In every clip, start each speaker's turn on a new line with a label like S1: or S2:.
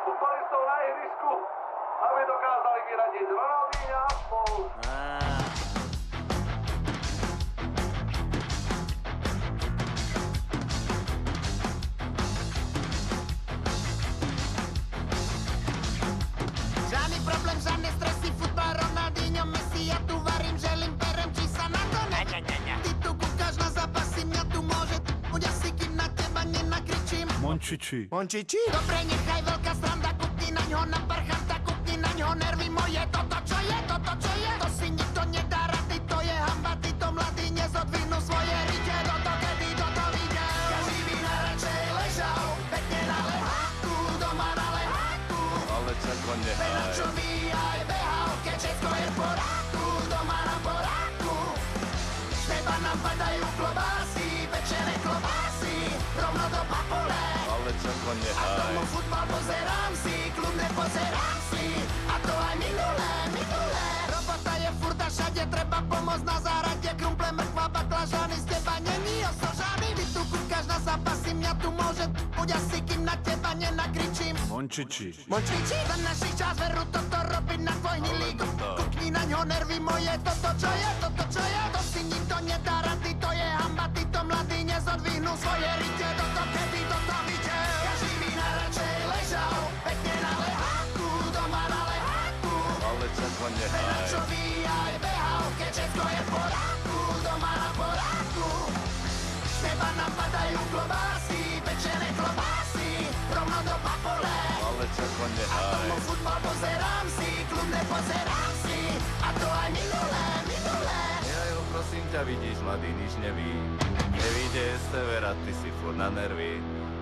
S1: futbalistov na ihrisku, aby dokázali vyradiť Ronaldinha a spolu.
S2: Žádný problém, žádné stresy, futbal, Ronaldinho, Messi, ja tu varím, želím, berem, či sa na to ne. Ty tu kúkaš na zápasy, mňa tu môže buď asi, kým na teba nenakričím.
S3: Mončiči.
S2: Mončiči? Dobre, nechaj veľká sranda, kúpni na ňo na parchanta, kúpni na ňo nervy moje, toto čo je, to si nikto nedá rady, to je hamba, títo mladí nezodvihnú svoje rite, toto kedy toto videl. Každý by najradšej ležal, pekne na leháku, doma na leháku.
S4: Ale čako nehaj.
S2: Čo by aj behal, keď všetko je v poráku, doma na poráku. Z neba nám padajú klobásy, pečené klobásy, rovno do papole.
S4: Ale čako
S2: A
S4: nehaj.
S2: tomu futbal pozerám si, kľudne pozerám si. A to aj minulé. Robota je furt a všade, treba pomôcť na záhrade. Krumple, mrkva, baklažany, z teba není osožaný. Ty tu kúkaš na zápasy, mňa tu môže buď asi, kým na teba nenakričím.
S3: Mončiči.
S2: Mončiči? Za našich čas veru toto robiť na tvoj hnilý. Kúkni na ňo nervy moje, toto čo je, to si nikto nedá rady, to je hamba, títo mladí nezodvihnú svoje rite, toto kedy toto videl. Každý by najradšej ležal, pekne na leháku, doma na leháku.
S4: Ale čako nehaj.
S2: Čo by aj behal, keď všetko je v poráku, doma na poráku. Z neba nám padajú klobásy, pečené klobásy, rovno do papole.
S4: Ale čako
S2: A
S4: nehaj.
S2: tomu futbal pozerám si, kľudne pozerám si. A to aj minulé.
S4: Nejo, prosím ťa, vidíš, mladý nič neví. Nevíde z severa, ty si furt na nervy.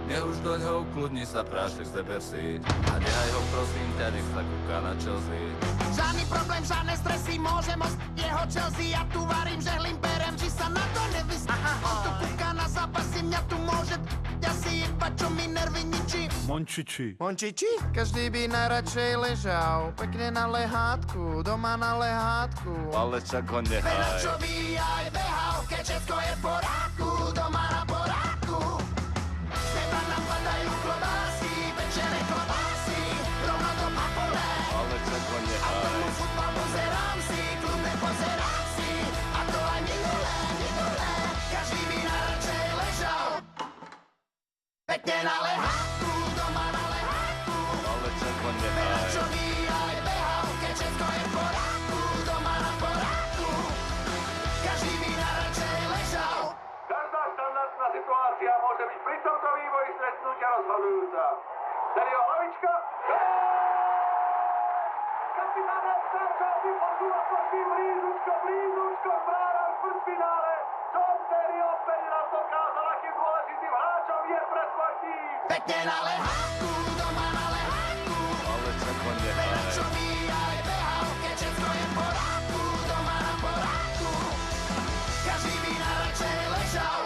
S4: Už doň ho ukludni sa, prášek zeber si. A nehaj ho, prosím ťa, nech sa kúka na Chelsea.
S2: Žiadny problém, žiadne stresy, môžem ostiť jeho Chelsea. Ja tu varím, žehlím, berem, či sa na to nevysí. On tu kúka na zápasy, mňa tu môže asi iba, čo mi nervy ničí.
S3: Mončiči.
S2: Mončiči? Každý by najradšej ležal, pekne na lehátku, doma na lehátku.
S4: Ale čako nehaj.
S2: Čo by aj behal, keď všetko je v poráku, doma na poráku. Z neba nám padajú klobásy, pečené klobásy, rovno do papole.
S4: Ale čako
S2: A
S4: nehaj.
S2: tomu futbal pozerám si, kľudne pozerám si. A to aj minulé. Každý by najradšej ležal, pekne na lehátku, doma na lehátku.
S4: Ale čako nehaj.
S2: Čo by aj behal, keď všetko je v poráku, doma na poráku. Každý by najradšej ležal.
S1: Každá štandardná situácia môže byť pri tomto vývoji stretnutia rozhodujúca. Sergio Hlavička. Kapitán Hlavička posúva proti blízučko k bránam štvrťfinále. John Terry opäť raz dokázal, akým dôležitým hráčom je pre svoj tým.
S2: Pekne na lehátku, doma na lehátku.
S4: Ale čako nehaj.
S2: Čo by aj behal, keď všetko je v poráku, doma na poráku. Každý by najradšej ležal.